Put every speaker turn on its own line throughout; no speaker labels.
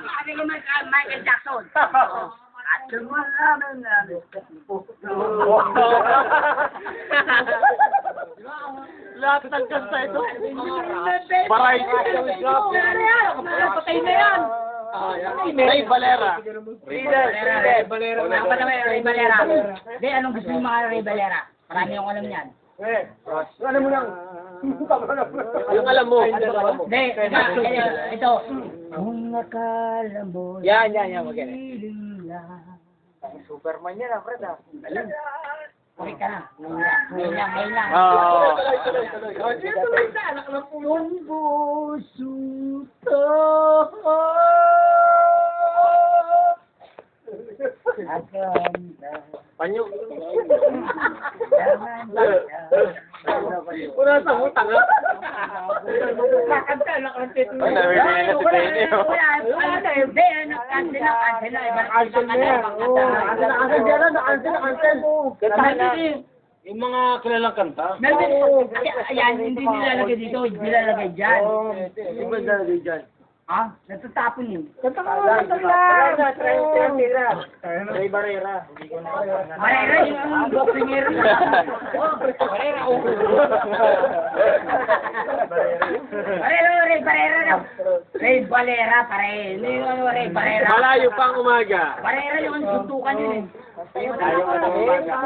Sabi ko Michael Jackson. At lumalaman namin.
Lahat ng kanta ito.
Patay na yan.
Ray Valera.
Ray Valera. Apa naman Ray Valera? Hindi, anong gusto yung mga Ray Valera? Marami akong alam yan.
Alam mo lang.
Anong alam mo?
Hindi, ito. Kung akala mo.
Yan, maganda.
Superman yan, Fred, ah.
Okay ka na. Ngayon lang.
Oo.
Yung puso to.
Panyo. Una sa utang, ha?
Nakanta.
Ay, nabibigyan na si Benny, oh. Yung mga kilalang kanta.
Ayan, hindi nilalagay dito, nilalagay dyan.
Hindi ba nalagay dyan?
Ha? Natatapon yun.
Ray Barrera.
Barrera, yung boxinger. Barrera, oh. Ray Barrera. Ray Valera, pare. Hindi yung Ray Barrera.
Malayo pang umaga.
Barrera yung suntukan yun eh.
Malayo pang umaga.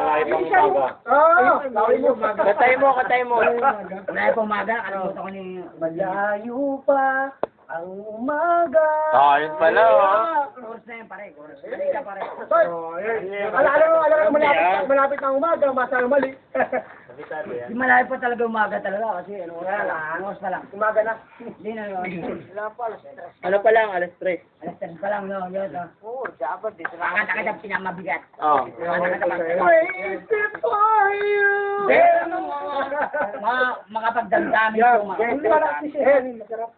Katay mo.
Wala pa umaga, nakalimutan ko ni...
Malayo pa ang umaga.
Yun pala, oh.
Chorus na yun, pare. Chorus. Mali ka, pare.
Alam mo, malapit ang umaga, masang mali.
Di malayo pa talaga umaga talaga kasi ano pa lang.
Umaga na.
Hindi na yun.
Ano pa lang, alas 3.
Alas 10 pa lang yun.
Oo, dapat dito.
Pakata ka pinamabigat.
Oh.
Waiting for you.
Makapagdamdamin ko
Masarap.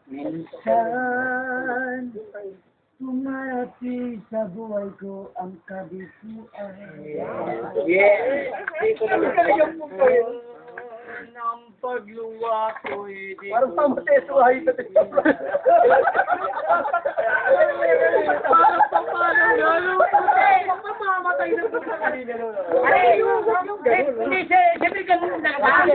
Minsan, tumarati sa buhay ko ang kabiguan.
Yeah.
Ng pagluwa ko, hindi
Parang pamatay sa buhay na